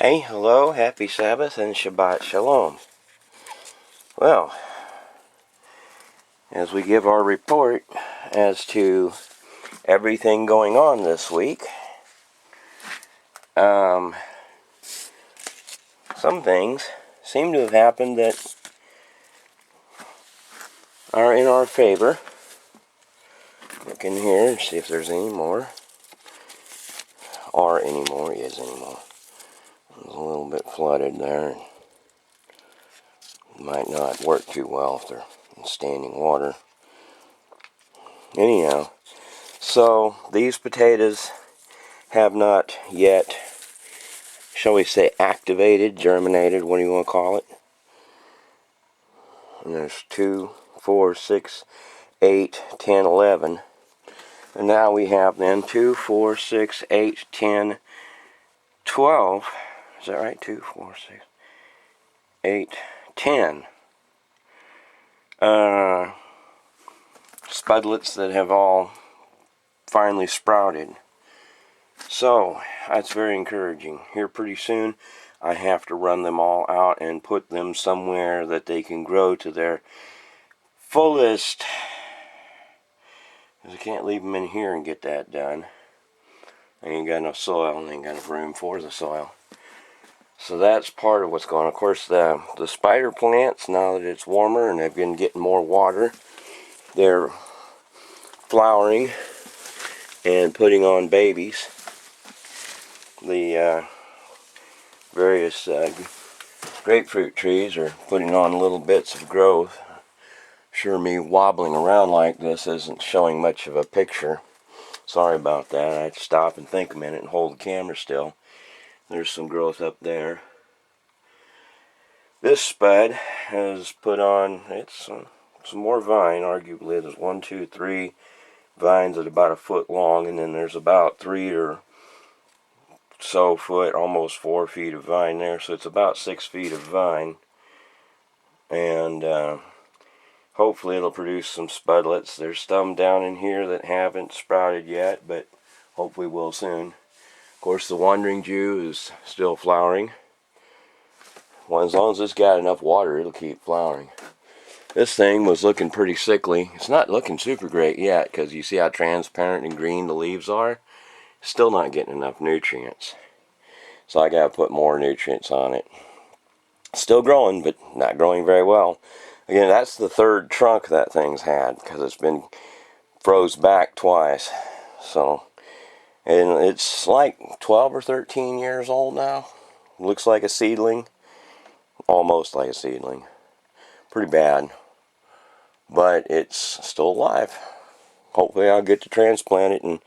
Hey, hello, happy Sabbath and Shabbat Shalom. Well, as we give our report as to everything going on this week, some things seem to have happened that are in our favor. Look in here and see if there's any more. Are any more, is any more. It was a little bit flooded there. Might not work too well if they're in standing water. Anyhow, so these potatoes have not yet, shall we say, activated, germinated, what do you want to call it? And there's 2, 4, 6, 8, 10, 11. And now we have then 2, 4, 6, 8, 10, 12. Is that right? 2, 4, 6, 8, 10. Spudlets that have all finally sprouted. So, that's very encouraging. Here pretty soon, I have to run them all out and put them somewhere that they can grow to their fullest. Because I can't leave them in here and get that done. I ain't got enough soil and ain't got enough room for the soil. So that's part of what's going on. Of course, the spider plants, now that it's warmer and they've been getting more water, they're flowering and putting on babies. The various grapefruit trees are putting on little bits of growth. Sure, me wobbling around like this isn't showing much of a picture. Sorry about that. I had to stop and think a minute and hold the camera still. There's some growth up there. This spud has put on, it's some more vine, arguably. There's 1, 2, 3 vines at about a foot long, and then there's about 3 or so foot, almost 4 feet of vine there, so it's about 6 feet of vine. And hopefully it'll produce some spudlets. There's some down in here that haven't sprouted yet, but hopefully will soon. Of course, the Wandering Jew is still flowering. Well, as long as it's got enough water, it'll keep flowering. This thing was looking pretty sickly. It's not looking super great yet, because you see how transparent and green the leaves are. Still not getting enough nutrients. So I gotta put more nutrients on it. Still growing, but not growing very well. Again, that's the third trunk that thing's had, because it's been froze back twice. So, and it's like 12 or 13 years old now. Looks like a seedling. Almost like a seedling. Pretty bad. But it's still alive. Hopefully I'll get to transplant it and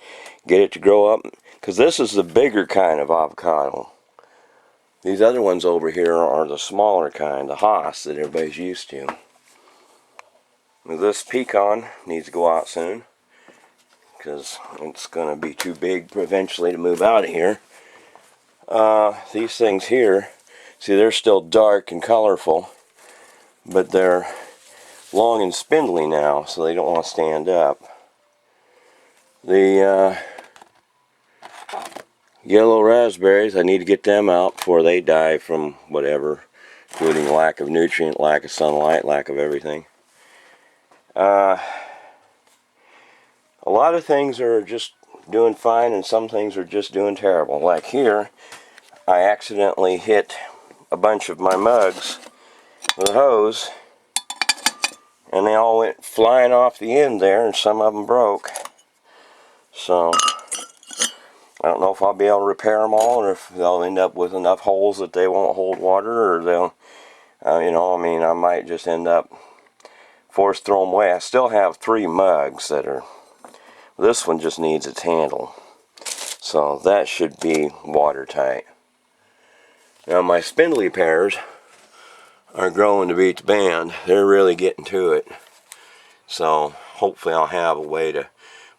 get it to grow up. Because this is the bigger kind of avocado. These other ones over here are the smaller kind, the Haas that everybody's used to. This pecan needs to go out soon, because it's going to be too big eventually to move out of here. These things here, see, they're still dark and colorful, but they're long and spindly now, so they don't want to stand up. The yellow raspberries, I need to get them out before they die from whatever, including lack of nutrient, lack of sunlight, lack of everything. A lot of things are just doing fine, and some things are just doing terrible. Like here, I accidentally hit a bunch of my mugs with a hose, and they all went flying off the end there, and some of them broke. So I don't know if I'll be able to repair them all, or if they'll end up with enough holes that they won't hold water, or they'll, I might just end up forced to throw them away. I still have 3 mugs that are, this one just needs its handle. So that should be watertight. Now my spindly pears are growing to beat the band. They're really getting to it. So hopefully I'll have a way to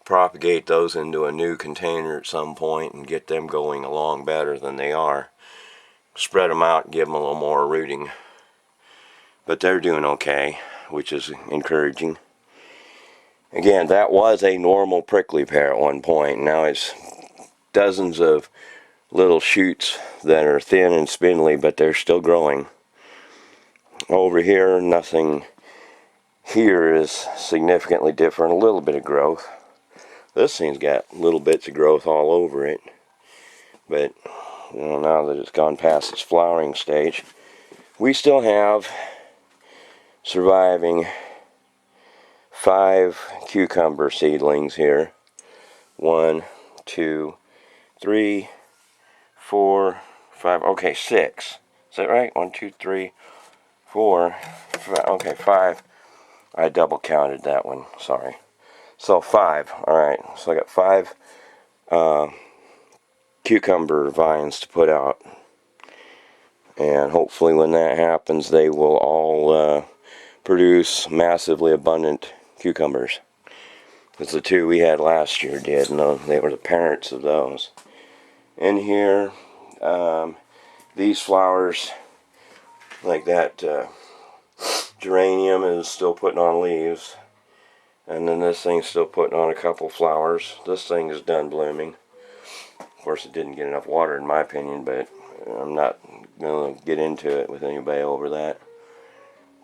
propagate those into a new container at some point and get them going along better than they are. Spread them out and give them a little more rooting. But they're doing okay, which is encouraging. Again, that was a normal prickly pear at one point. Now it's dozens of little shoots that are thin and spindly, but they're still growing. Over here, nothing here is significantly different. A little bit of growth. This thing's got little bits of growth all over it, but now that it's gone past its flowering stage, we still have surviving 5 cucumber seedlings here. 1, 2, 3, 4, 5. Okay, 6. Is that right? 1, 2, 3, 4, 5. Okay, 5. I double counted that one. Sorry. So 5. All right. So I got 5 cucumber vines to put out, and hopefully when that happens, they will all produce massively abundant cucumbers, because the 2 we had last year did, and they were the parents of those. In here, these flowers, like that geranium, is still putting on leaves, and then this thing's still putting on a couple flowers. This thing is done blooming. Of course, it didn't get enough water in my opinion, but I'm not going to get into it with anybody over that.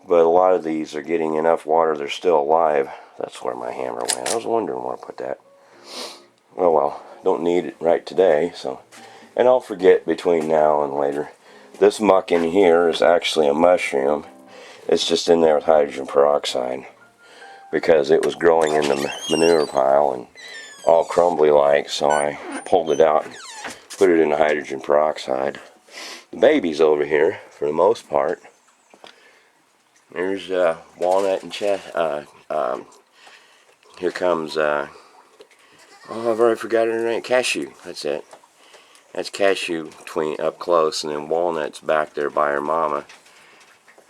But a lot of these are getting enough water, they're still alive. That's where my hammer went. I was wondering where I put that. Oh well, don't need it right today, so. And I'll forget between now and later. This muck in here is actually a mushroom. It's just in there with hydrogen peroxide, because it was growing in the manure pile and all crumbly like, so I pulled it out and put it in the hydrogen peroxide. The babies over here, for the most part. There's walnut and here comes oh, I've already forgotten her name. Cashew. That's it. That's cashew up close, and then walnut's back there by her mama,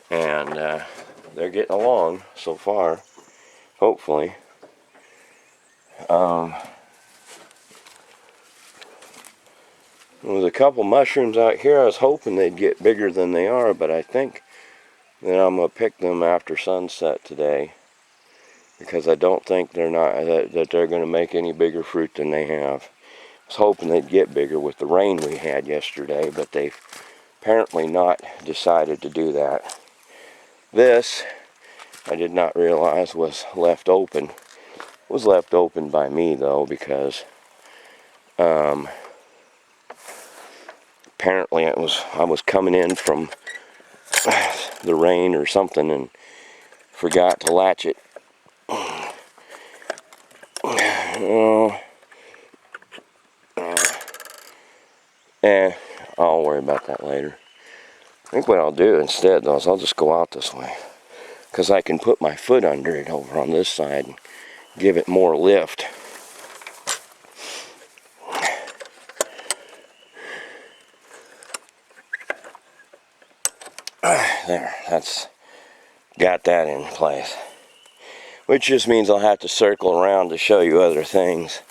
and they're getting along so far, hopefully. There's a couple mushrooms out here. I was hoping they'd get bigger than they are, but I think that I'm gonna pick them after sunset today, because I don't think that they're gonna make any bigger fruit than they have. I was hoping they'd get bigger with the rain we had yesterday, but they've apparently not decided to do that. This, I did not realize was left open. It was left open by me though, because apparently I was coming in from the rain or something and forgot to latch it. I'll worry about that later. I think what I'll do instead though is I'll just go out this way, because I can put my foot under it over on this side and give it more lift. There, that's got that in place. Which just means I'll have to circle around to show you other things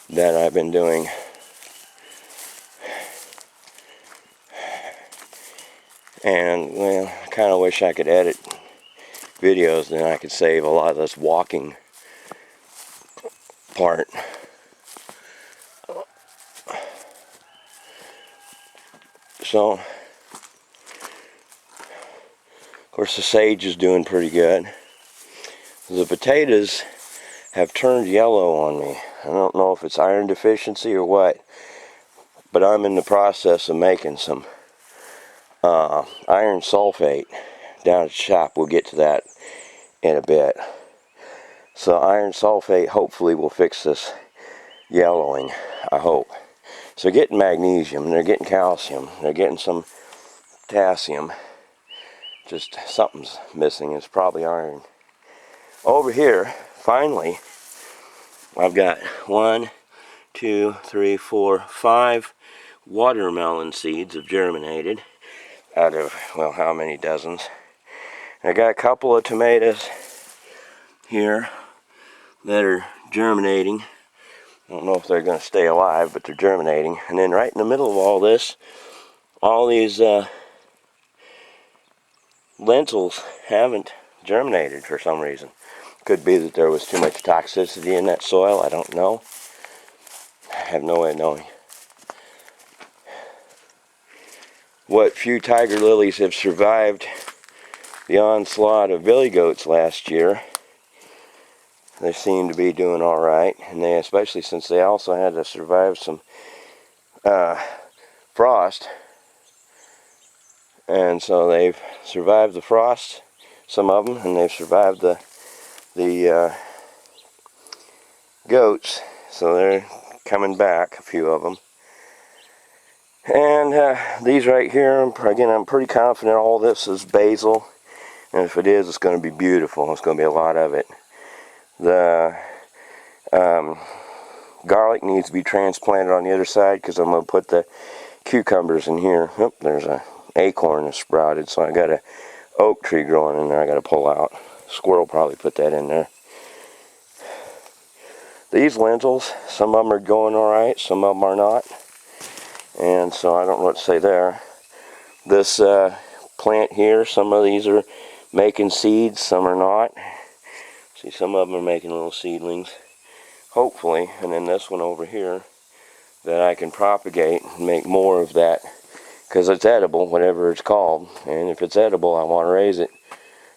that I've been doing. And, well, I kind of wish I could edit videos, then I could save a lot of this walking part. So, of course, the sage is doing pretty good. The potatoes have turned yellow on me. I don't know if it's iron deficiency or what, but I'm in the process of making some iron sulfate down at the shop. We'll get to that in a bit. So iron sulfate hopefully will fix this yellowing, I hope. So they're getting magnesium, they're getting calcium, they're getting some potassium. Just something's missing. It's probably iron. Over here, finally, I've got 1, 2, 3, 4, 5 watermelon seeds have germinated out of, well, how many dozens. I got a couple of tomatoes here that are germinating. I don't know if they're going to stay alive, but they're germinating. And then right in the middle of all this, all these lentils haven't germinated for some reason. Could be that there was too much toxicity in that soil. I don't know. I have no way of knowing. what few tiger lilies have survived the onslaught of billy goats last year, they seem to be doing all right, and they, especially since they also had to survive some frost, and so they've survived the frost, some of them, and they've survived the goats, so they're coming back, a few of them. And these right here, again, I'm pretty confident all this is basil, and if it is, it's going to be beautiful. It's going to be a lot of it. The garlic needs to be transplanted on the other side because I'm going to put the cucumbers in here. Oop, there's an acorn that's sprouted, so I got a oak tree growing in there I got to pull out. Squirrel probably put that in there. These lentils, some of them are going all right, some of them are not. And so I don't know what to say there. This plant here, some of these are making seeds, some are not. See, some of them are making little seedlings, hopefully. And then this one over here that I can propagate and make more of that, because it's edible, whatever it's called. And if it's edible, I want to raise it.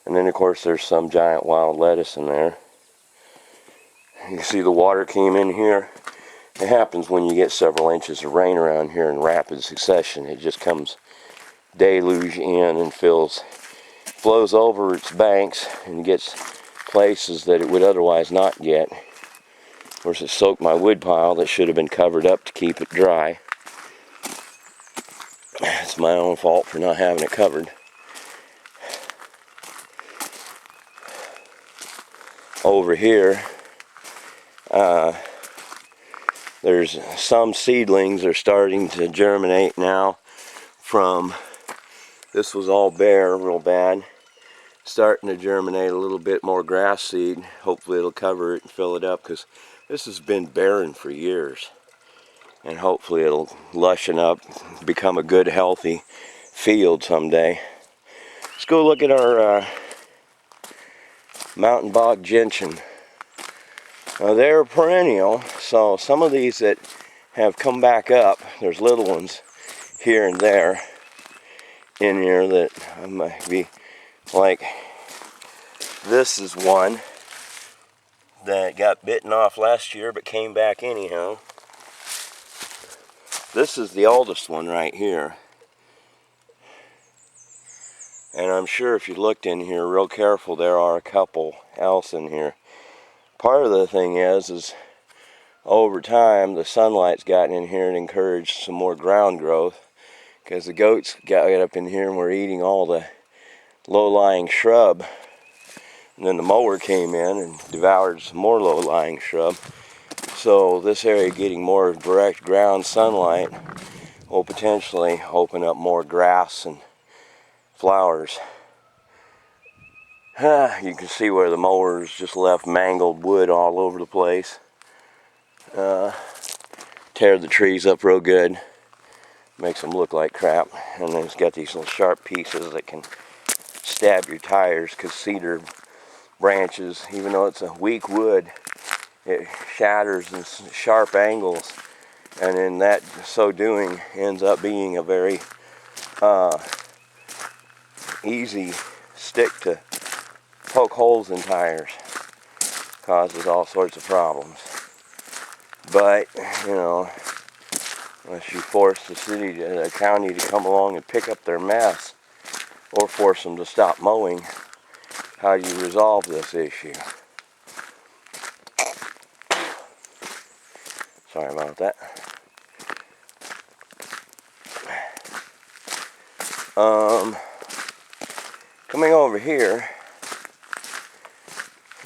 And then of course there's some giant wild lettuce in there. You see the water came in here. It happens when you get several inches of rain around here in rapid succession. It just comes deluge in and flows over its banks and gets places that it would otherwise not get. Of course, it soaked my wood pile that should have been covered up to keep it dry. It's my own fault for not having it covered. Over here, there's some seedlings that are starting to germinate now from, this was all bare real bad, starting to germinate a little bit more grass seed. Hopefully it'll cover it and fill it up, because this has been barren for years, and hopefully it'll lushen up, become a good healthy field someday. Let's go look at our mountain bog gentian. They're perennial, so some of these that have come back up, there's little ones here and there in here that might be, like this is one that got bitten off last year but came back anyhow. This is the oldest one right here, and I'm sure if you looked in here real careful, there are a couple else in here. Part of the thing is over time the sunlight's gotten in here and encouraged some more ground growth, because the goats got up in here and were eating all the low-lying shrub, and then the mower came in and devoured some more low-lying shrub. So this area getting more direct ground sunlight will potentially open up more grass and flowers. You can see where the mowers just left mangled wood all over the place. Tear the trees up real good. Makes them look like crap. And then it's got these little sharp pieces that can stab your tires, because cedar branches, even though it's a weak wood, it shatters in sharp angles, and in that so doing ends up being a very easy stick to poke holes in tires. Causes all sorts of problems. But, you know, unless you force the county to come along and pick up their mess, or force them to stop mowing, how do you resolve this issue? Sorry about that. Coming over here,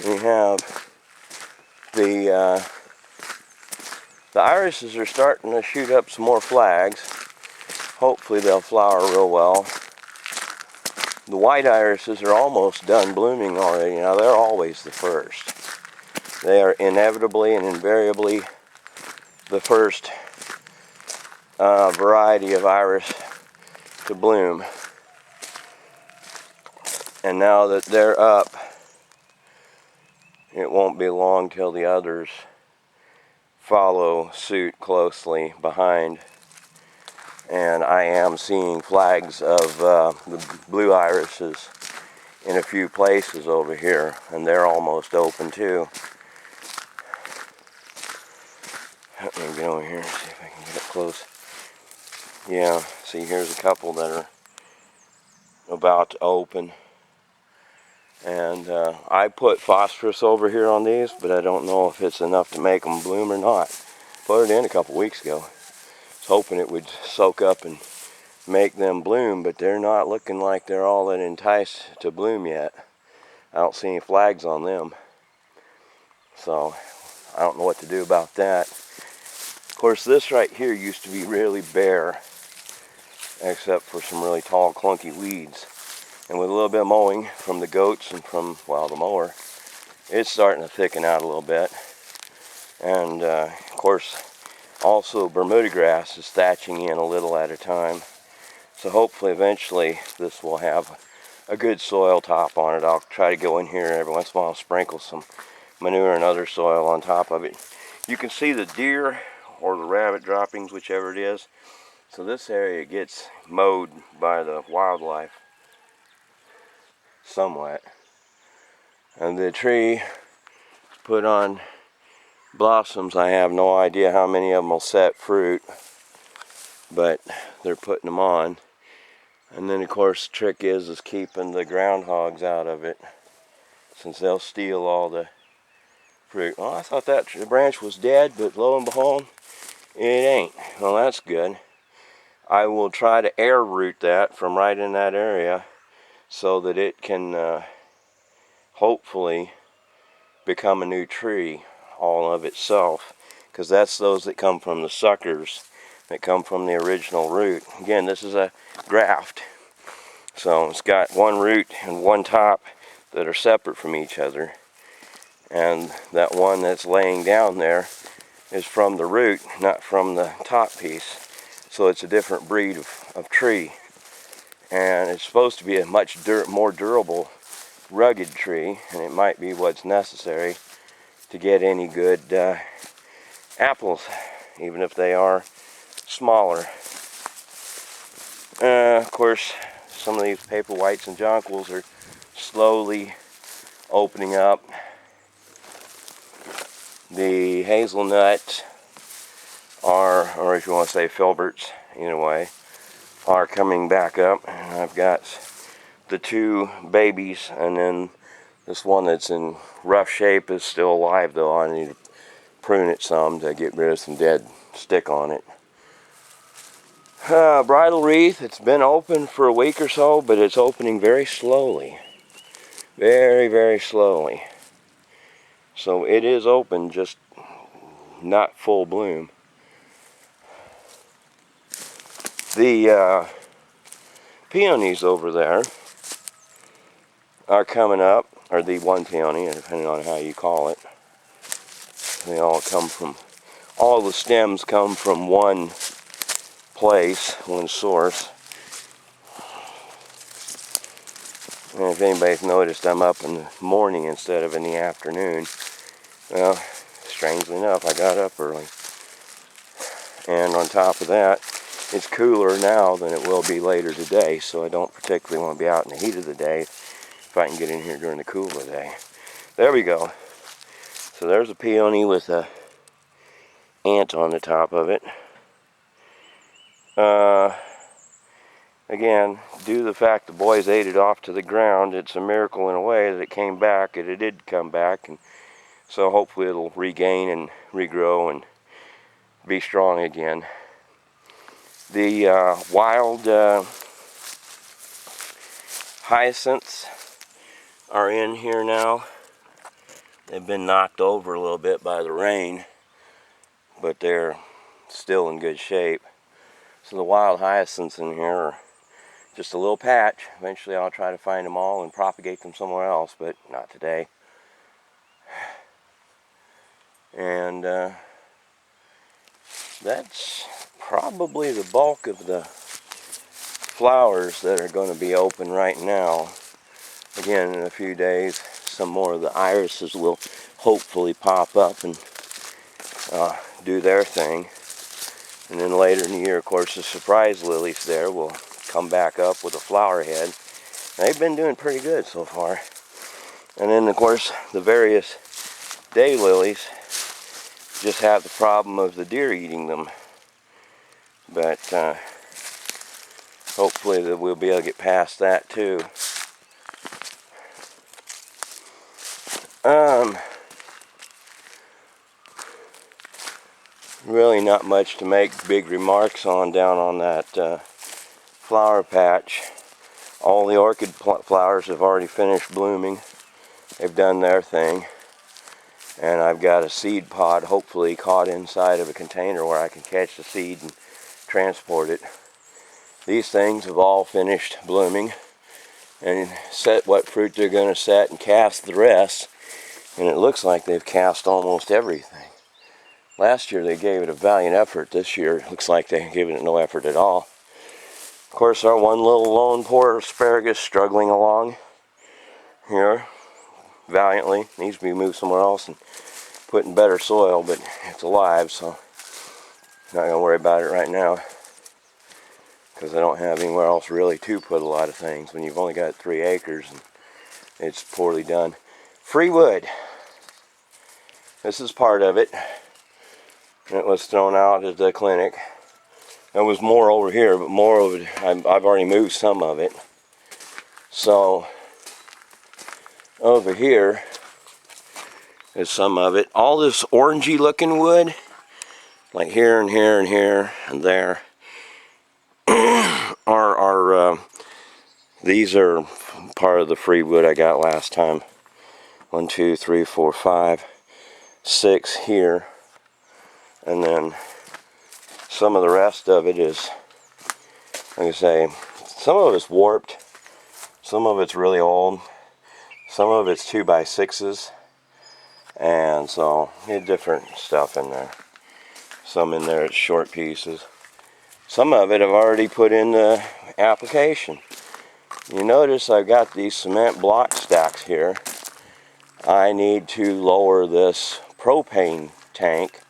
we have the irises are starting to shoot up some more flags. Hopefully they'll flower real well. The white irises are almost done blooming already. Now, they're always the first. They are inevitably and invariably the first variety of iris to bloom. And now that they're up, it won't be long till the others follow suit closely behind. And I am seeing flags of the blue irises in a few places over here, and they're almost open too. Let me get over here and see if I can get up close. Yeah, see, here's a couple that are about to open. And I put phosphorus over here on these, but I don't know if it's enough to make them bloom or not. Put it in a couple weeks ago. I was hoping it would soak up and make them bloom, but they're not looking like they're all that enticed to bloom yet. I don't see any flags on them. So I don't know what to do about that. Of course, this right here used to be really bare, except for some really tall, clunky weeds. And with a little bit of mowing from the goats and from, well, the mower, it's starting to thicken out a little bit. And of course, also Bermuda grass is thatching in a little at a time. So hopefully eventually this will have a good soil top on it. I'll try to go in here every once in a while and sprinkle some manure and other soil on top of it. You can see the deer or the rabbit droppings, whichever it is. So this area gets mowed by the wildlife somewhat. And the tree put on blossoms. I have no idea how many of them will set fruit, but they're putting them on. And then of course the trick is keeping the groundhogs out of it, since they'll steal all the fruit. Oh, I thought that branch was dead, but lo and behold, it ain't. Well, that's good. I will try to air root that from right in that area so that it can hopefully become a new tree all of itself, because that's those that come from the suckers that come from the original root. Again, this is a graft, so it's got one root and one top that are separate from each other, and that one that's laying down there is from the root, not from the top piece. So it's a different breed of tree, and it's supposed to be a much more durable, rugged tree, and it might be what's necessary to get any good apples, even if they are smaller. Of course, some of these paper whites and jonquils are slowly opening up. The hazelnut are, or if you want to say filberts, either way, are coming back up. And I've got the two babies, and then this one that's in rough shape is still alive, though. I need to prune it some to get rid of some dead stick on it. Bridal wreath, it's been open for a week or so, but it's opening very slowly. Very, very slowly. So it is open, just not full bloom. The peonies over there are coming up, or the one peony, depending on how you call it. They all come from, all the stems come from one place, one source. And if anybody's noticed, I'm up in the morning instead of in the afternoon. Well, strangely enough, I got up early. And on top of that, it's cooler now than it will be later today, so I don't particularly want to be out in the heat of the day if I can get in here during the cool of the day. There we go. So there's a peony with a ant on the top of it. Again, due to the fact the boys ate it off to the ground, it's a miracle in a way that it came back, and it did come back, and so hopefully it'll regain and regrow and be strong again. The wild hyacinths are in here now. They've been knocked over a little bit by the rain, but they're still in good shape. So the wild hyacinths in here are just a little patch. Eventually I'll try to find them all and propagate them somewhere else, but not today. And that's probably the bulk of the flowers that are going to be open right now. Again, in a few days, some more of the irises will hopefully pop up and do their thing. And then later in the year, of course, the surprise lilies there will come back up with a flower head. They've been doing pretty good so far. And then, of course, the various daylilies just have the problem of the deer eating them. But hopefully that we'll be able to get past that too. Really not much to make big remarks on down on that flower patch. All the orchid flowers have already finished blooming. They've done their thing. And I've got a seed pod hopefully caught inside of a container where I can catch the seed and transport it. These things have all finished blooming and set what fruit they're going to set and cast the rest. And it looks like they've cast almost everything. Last year they gave it a valiant effort. This year it looks like they gave it no effort at all. Of course, our one little lone poor asparagus struggling along here valiantly. Needs to be moved somewhere else and put in better soil, but it's alive, so not going to worry about it right now because I don't have anywhere else really to put a lot of things when you've only got 3 acres and it's poorly done. Free wood. This is part of it. It was thrown out at the clinic. There was more over here, but more of it, I've already moved some of it. So, over here is some of it. All this orangey looking wood, like here and here and here and there, these are part of the free wood I got last time. 1, 2, 3, 4, 5, 6 here. And then some of the rest of it is, like I say, some of it's warped, some of it's really old, some of it's 2x6s, and so different stuff in there. Some in there it's short pieces. Some of it I've already put in the application. You notice I've got these cement block stacks here. I need to lower this propane tank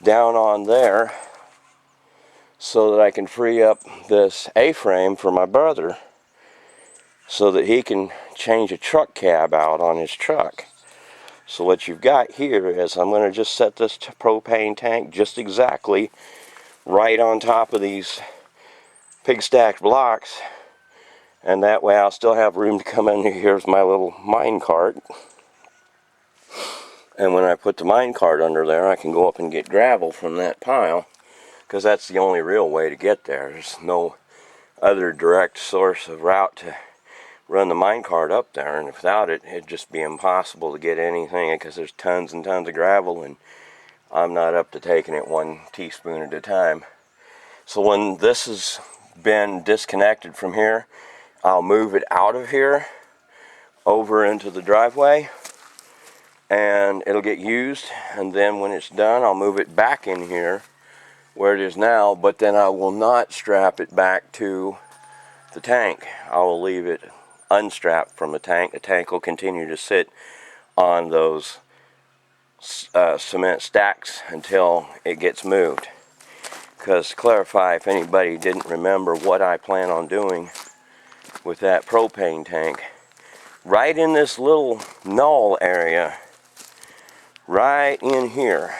down on there so that I can free up this A-frame for my brother so that he can change a truck cab out on his truck. So what you've got here is I'm going to just set this propane tank just exactly right on top of these pig stacked blocks, and that way I'll still have room to come in here with my little mine cart. And when I put the mine cart under there, I can go up and get gravel from that pile, because that's the only real way to get there. There's no other direct source of route to run the mine cart up there, and without it, it'd just be impossible to get anything, because there's tons and tons of gravel, and I'm not up to taking it 1 teaspoon at a time. So when this has been disconnected from here, I'll move it out of here over into the driveway, and it'll get used, and then when it's done I'll move it back in here where it is now, but then I will not strap it back to the tank. I will leave it unstrapped from the tank. The tank will continue to sit on those cement stacks until it gets moved. Because to clarify, if anybody didn't remember what I plan on doing with that propane tank, right in this little knoll area, right in here,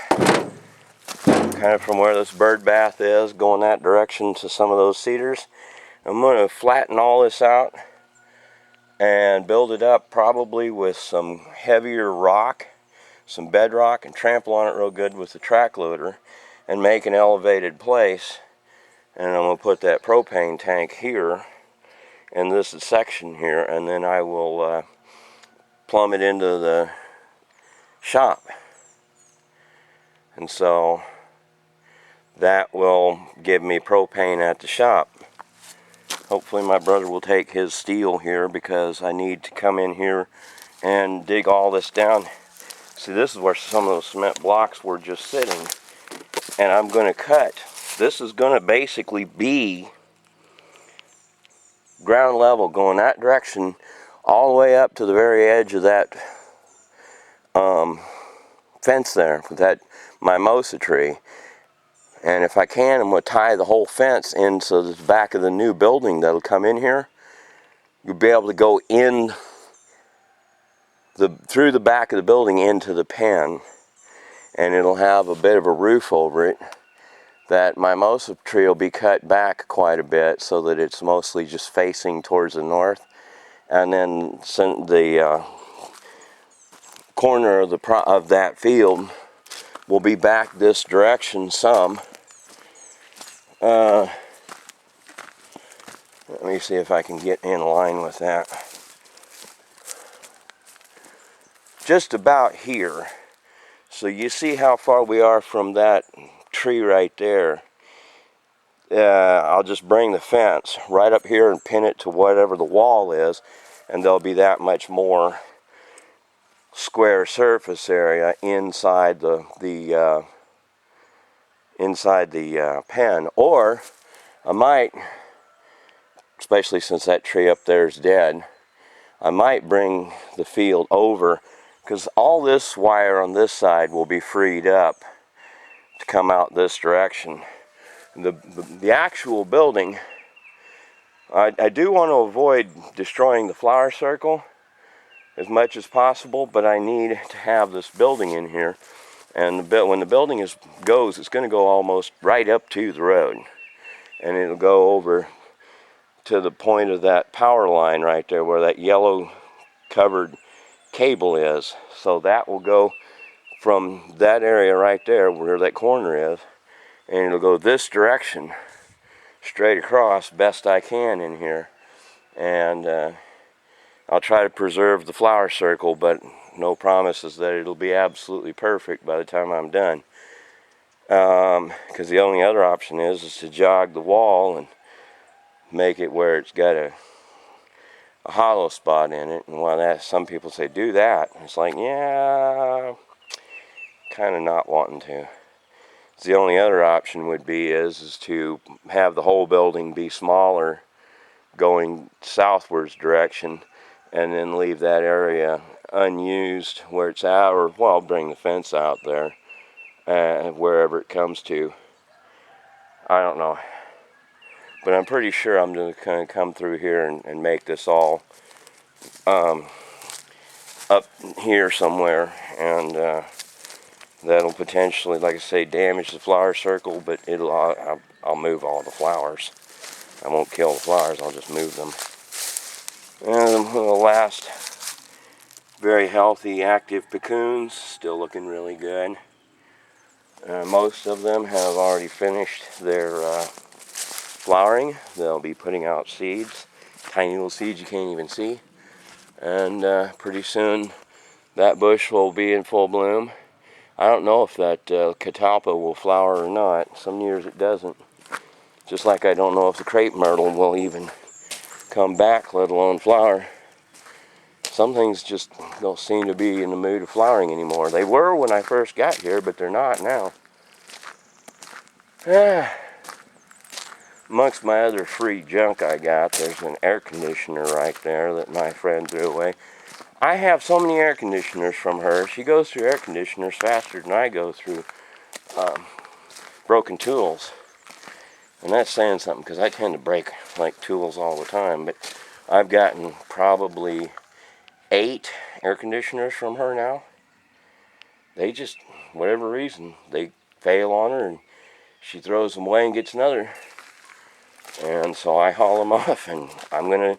kind of from where this bird bath is, going that direction to some of those cedars, I'm going to flatten all this out and build it up probably with some heavier rock, some bedrock, and trample on it real good with the track loader and make an elevated place. And I'm going to put that propane tank here in this section here, and then I will plumb it into the shop. And so that will give me propane at the shop. Hopefully my brother will take his steel here, because I need to come in here and dig all this down. See, this is where some of those cement blocks were just sitting, and I'm going to cut. This is going to basically be ground level going that direction all the way up to the very edge of that fence there with that mimosa tree. And if I can, I'm going to tie the whole fence into the back of the new building that'll come in here. You'll be able to go in through the back of the building into the pen, and it'll have a bit of a roof over it. That mimosa tree will be cut back quite a bit so that it's mostly just facing towards the north, and then the corner of that field will be back this direction some. Let me see if I can get in line with that. Just about here. So you see how far we are from that tree right there. I'll just bring the fence right up here and pin it to whatever the wall is, and there'll be that much more square surface area inside the pen. Or I might, especially since that tree up there is dead, I might bring the field over, because all this wire on this side will be freed up to come out this direction. The actual building, I do want to avoid destroying the flower circle as much as possible, but I need to have this building in here. And when the building goes, it's going to go almost right up to the road, and it'll go over to the point of that power line right there where that yellow covered cable is. So that will go from that area right there where that corner is, and it'll go this direction straight across best I can in here. And I'll try to preserve the flower circle, but no promises that it'll be absolutely perfect by the time I'm done. Because the only other option is to jog the wall and make it where it's got a hollow spot in it. And while some people say do that, it's like, yeah, kind of not wanting to. The only other option would be is to have the whole building be smaller going southwards direction, and then leave that area unused where it's out, or well, bring the fence out there wherever it comes to. I don't know, but I'm pretty sure I'm going to kind of come through here and make this all up here somewhere, and that'll potentially, like I say, damage the flower circle, but I'll move all the flowers. I won't kill the flowers, I'll just move them. And the last very healthy, active cocoons, still looking really good. Most of them have already finished their flowering. They'll be putting out seeds, tiny little seeds you can't even see. And pretty soon that bush will be in full bloom. I don't know if that catalpa will flower or not. Some years it doesn't. Just like I don't know if the crepe myrtle will even come back, let alone flower. Some things just don't seem to be in the mood of flowering anymore. They were when I first got here, but they're not now. Amongst my other free junk I got, there's an air conditioner right there that my friend threw away. I have so many air conditioners from her. She goes through air conditioners faster than I go through broken tools. And that's saying something, because I tend to break like tools all the time. But I've gotten probably 8 air conditioners from her now. They just, whatever reason, they fail on her, and she throws them away and gets another. And so I haul them off, and I'm going to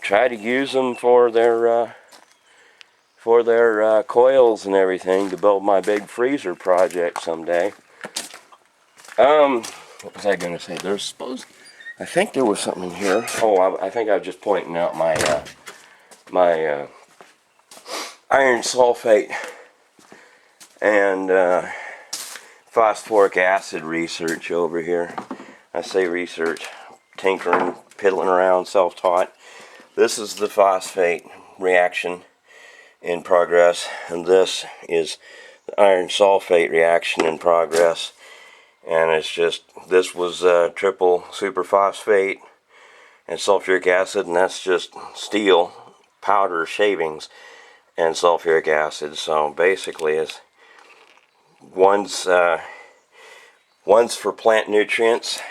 try to use them for their coils and everything to build my big freezer project someday. What was I going to say? I think there was something in here. Oh, I think I was just pointing out my iron sulfate and phosphoric acid research over here. I say research, tinkering, piddling around, self-taught. This is the phosphate reaction in progress, and this is the iron sulfate reaction in progress. And it's just, this was triple superphosphate and sulfuric acid, and that's just steel powder shavings and sulfuric acid. So basically, one's One's for plant nutrients,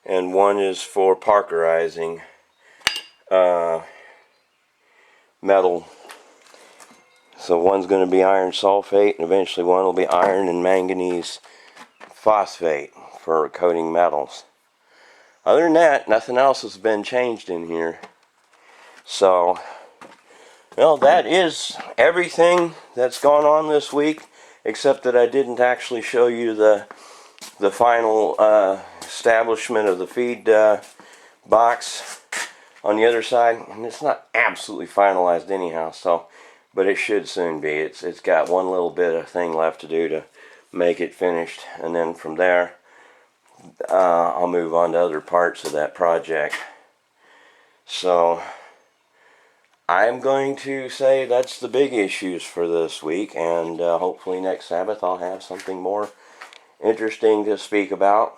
and one is for parkerizing metal. So one's going to be iron sulfate, and eventually one will be iron and manganese phosphate for coating metals. Other than that, nothing else has been changed in here. So, well, that is everything that's gone on this week, except that I didn't actually show you the final establishment of the feed box on the other side, and it's not absolutely finalized anyhow, so, but it should soon be. It's got one little bit of thing left to do to make it finished, and then from there I'll move on to other parts of that project. So I'm going to say that's the big issues for this week, and hopefully next Sabbath I'll have something more interesting to speak about.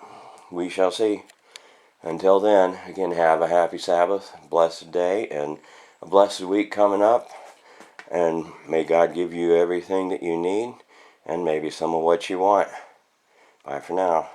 We shall see. Until then, again, have a happy Sabbath, blessed day, and a blessed week coming up. And may God give you everything that you need, and maybe some of what you want. Bye for now.